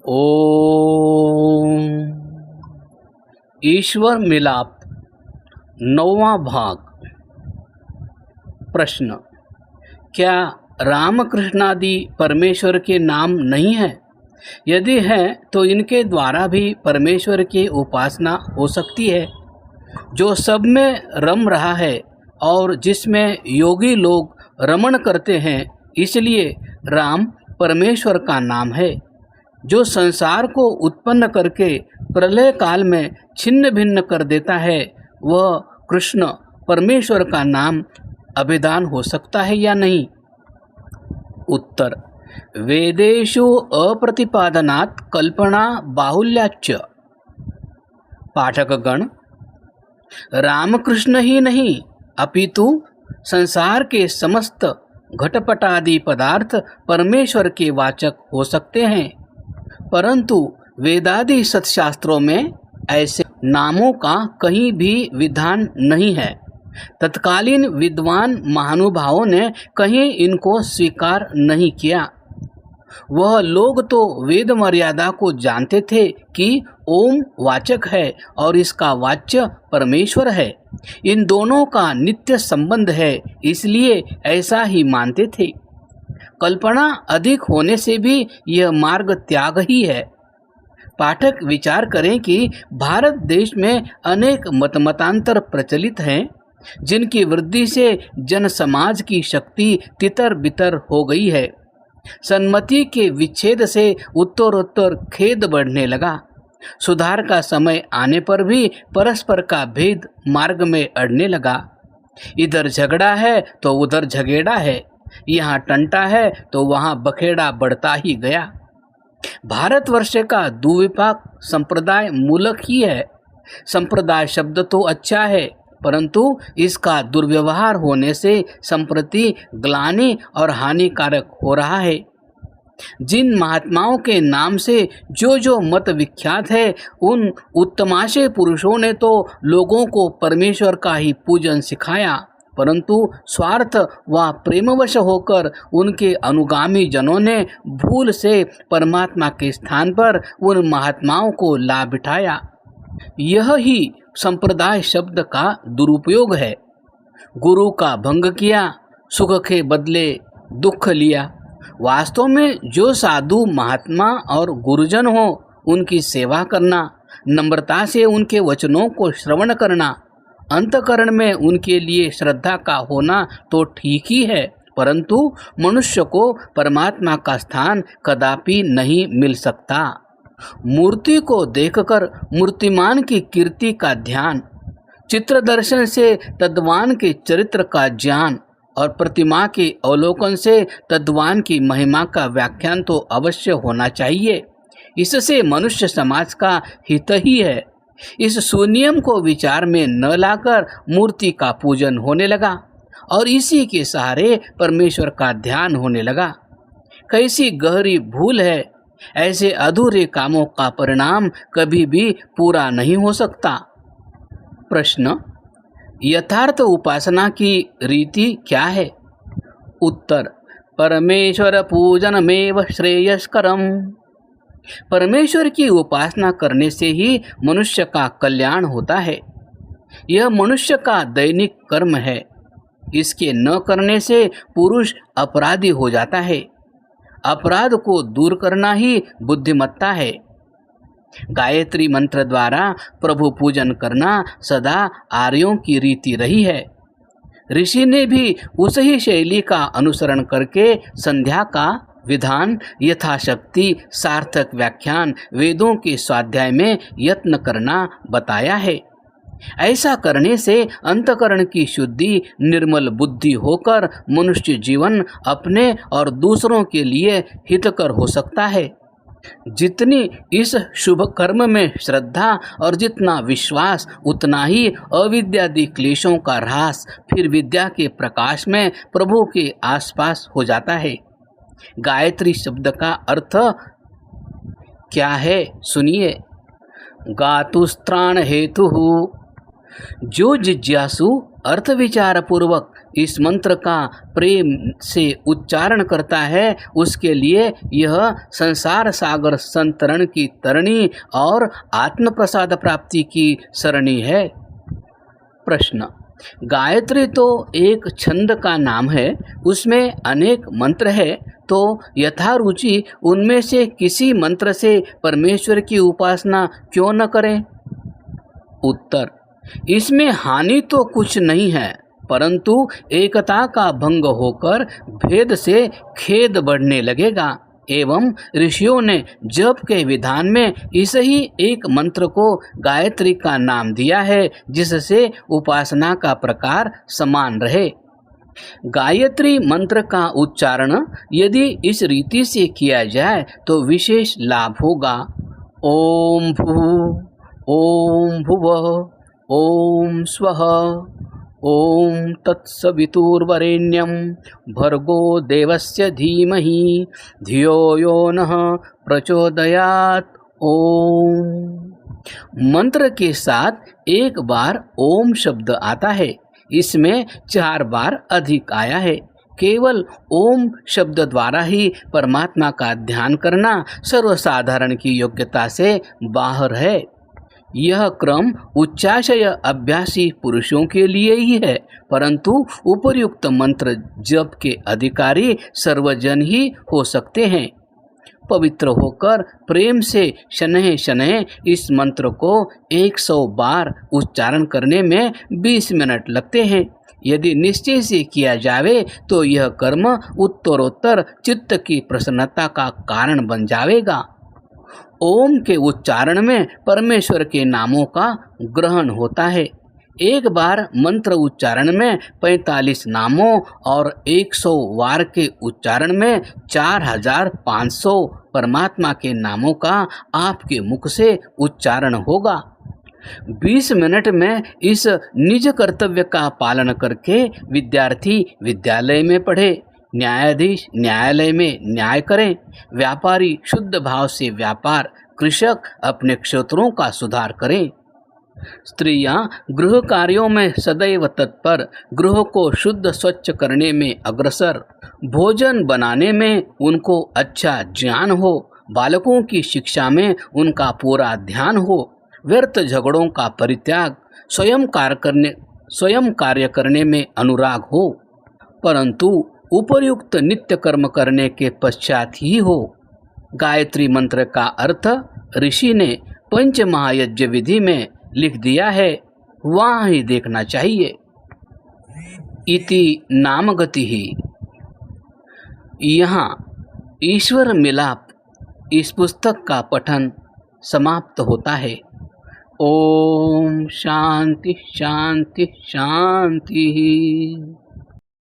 ओम। ईश्वर मिलाप 9वां भाग। प्रश्न, क्या रामकृष्णादि परमेश्वर के नाम नहीं हैं? यदि हैं तो इनके द्वारा भी परमेश्वर की उपासना हो सकती है, जो सब में रम रहा है और जिसमें योगी लोग रमण करते हैं। इसलिए राम परमेश्वर का नाम है। जो संसार को उत्पन्न करके प्रलय काल में छिन्न भिन्न कर देता है, वह कृष्ण परमेश्वर का नाम अभिधान हो सकता है या नहीं? उत्तर, वेदेषु अप्रतिपादनात् कल्पना बाहुल्याच्च। पाठकगण, रामकृष्ण ही नहीं अपितु संसार के समस्त घटपटादि पदार्थ परमेश्वर के वाचक हो सकते हैं, परंतु वेदादि सत्शास्त्रों में ऐसे नामों का कहीं भी विधान नहीं है। तत्कालीन विद्वान महानुभावों ने कहीं इनको स्वीकार नहीं किया। वह लोग तो वेद मर्यादा को जानते थे कि ओम वाचक है और इसका वाच्य परमेश्वर है। इन दोनों का नित्य संबंध है, इसलिए ऐसा ही मानते थे। कल्पना अधिक होने से भी यह मार्ग त्याग ही है। पाठक विचार करें कि भारत देश में अनेक मतमतांतर प्रचलित हैं, जिनकी वृद्धि से जन समाज की शक्ति तितर बितर हो गई है। सन्मति के विच्छेद से उत्तरोत्तर खेद बढ़ने लगा। सुधार का समय आने पर भी परस्पर का भेद मार्ग में अड़ने लगा। इधर झगड़ा है तो उधर झगेड़ा है, यहाँ टंटा है तो वहाँ बखेड़ा बढ़ता ही गया। भारतवर्ष का दुविपाक संप्रदाय मूलक ही है। संप्रदाय शब्द तो अच्छा है, परंतु इसका दुर्व्यवहार होने से संप्रति ग्लानि और हानिकारक हो रहा है। जिन महात्माओं के नाम से जो जो मत विख्यात है, उन उत्तमाशय पुरुषों ने तो लोगों को परमेश्वर का ही पूजन सिखाया, परंतु स्वार्थ व प्रेमवश होकर उनके अनुगामी जनों ने भूल से परमात्मा के स्थान पर उन महात्माओं को ला बिठाया। यह ही संप्रदाय शब्द का दुरुपयोग है। गुरु का भंग किया, सुख के बदले दुख लिया। वास्तव में जो साधु महात्मा और गुरुजन हो, उनकी सेवा करना, नम्रता से उनके वचनों को श्रवण करना, अंतकरण में उनके लिए श्रद्धा का होना तो ठीक ही है, परंतु मनुष्य को परमात्मा का स्थान कदापि नहीं मिल सकता। मूर्ति को देखकर मूर्तिमान की कीर्ति का ध्यान, चित्र दर्शन से तद्वान के चरित्र का ज्ञान और प्रतिमा के अवलोकन से तद्वान की महिमा का व्याख्यान तो अवश्य होना चाहिए। इससे मनुष्य समाज का हित ही है। इस सुनियम को विचार में न लाकर मूर्ति का पूजन होने लगा और इसी के सहारे परमेश्वर का ध्यान होने लगा। कैसी गहरी भूल है! ऐसे अधूरे कामों का परिणाम कभी भी पूरा नहीं हो सकता। प्रश्न, यथार्थ उपासना की रीति क्या है? उत्तर, परमेश्वर पूजनमेव श्रेयस्करम। परमेश्वर की उपासना करने से ही मनुष्य का कल्याण होता है। यह मनुष्य का दैनिक कर्म है। इसके न करने से पुरुष अपराधी हो जाता है। अपराध को दूर करना ही बुद्धिमत्ता है। गायत्री मंत्र द्वारा प्रभु पूजन करना सदा आर्यों की रीति रही है। ऋषि ने भी उस ही शैली का अनुसरण करके संध्या का विधान, यथाशक्ति सार्थक व्याख्यान, वेदों के स्वाध्याय में यत्न करना बताया है। ऐसा करने से अंतकरण की शुद्धि, निर्मल बुद्धि होकर मनुष्य जीवन अपने और दूसरों के लिए हितकर हो सकता है। जितनी इस शुभ कर्म में श्रद्धा और जितना विश्वास, उतना ही अविद्यादि क्लेशों का ह्रास फिर विद्या के प्रकाश में प्रभु के आसपास हो जाता है। गायत्री शब्द का अर्थ क्या है, सुनिए। गातुस्त्राण हेतु। जो जिज्ञासु अर्थ विचार पूर्वक इस मंत्र का प्रेम से उच्चारण करता है उसके लिए यह संसार सागर संतरण की तरणी और आत्म प्रसाद प्राप्ति की सरणी है। प्रश्न, गायत्री तो एक छंद का नाम है, उसमें अनेक मंत्र है, तो यथारुचि उनमें से किसी मंत्र से परमेश्वर की उपासना क्यों न करें? उत्तर, इसमें हानि तो कुछ नहीं है, परंतु एकता का भंग होकर भेद से खेद बढ़ने लगेगा। एवं ऋषियों ने जप के विधान में इस ही एक मंत्र को गायत्री का नाम दिया है, जिससे उपासना का प्रकार समान रहे। गायत्री मंत्र का उच्चारण यदि इस रीति से किया जाए तो विशेष लाभ होगा। ओम भूः, ओम भुवः, ओम स्वः, ओम तत्सवितुर्वरेण्यं भर्गो देवस्य धीमहि धियो यो नः प्रचोदयात्। ओम मंत्र के साथ एक बार ओम शब्द आता है, इसमें 4 बार अधिक आया है। केवल ओम शब्द द्वारा ही परमात्मा का ध्यान करना सर्वसाधारण की योग्यता से बाहर है। यह क्रम उच्चाशय अभ्यासी पुरुषों के लिए ही है, परंतु उपर्युक्त मंत्र जप के अधिकारी सर्वजन ही हो सकते हैं। पवित्र होकर प्रेम से शनह शनह इस मंत्र को 100 बार उच्चारण करने में 20 मिनट लगते हैं। यदि निश्चय से किया जावे तो यह कर्म उत्तरोत्तर चित्त की प्रसन्नता का कारण बन जाएगा। ओम के उच्चारण में परमेश्वर के नामों का ग्रहण होता है। एक बार मंत्र उच्चारण में 45 नामों और 100 वार के उच्चारण में 4500 परमात्मा के नामों का आपके मुख से उच्चारण होगा। 20 मिनट में इस निज कर्तव्य का पालन करके विद्यार्थी विद्यालय में पढ़े, न्यायाधीश न्यायालय में न्याय करें, व्यापारी शुद्ध भाव से व्यापार, कृषक अपने क्षेत्रों का सुधार करें। स्त्रियां गृह कार्यों में सदैव तत्पर, गृह को शुद्ध स्वच्छ करने में अग्रसर, भोजन बनाने में उनको अच्छा ज्ञान हो, बालकों की शिक्षा में उनका पूरा ध्यान हो, व्यर्थ झगड़ों का परित्याग, स्वयं कार्य करने में अनुराग हो, परंतु उपर्युक्त नित्य कर्म करने के पश्चात ही हो। गायत्री मंत्र का अर्थ ऋषि ने पंच महायज्ञ विधि में लिख दिया है, वहाँ ही देखना चाहिए। इति नामगति ही। यहाँ ईश्वर मिलाप इस पुस्तक का पठन समाप्त होता है। ओम शांति शांति शांति।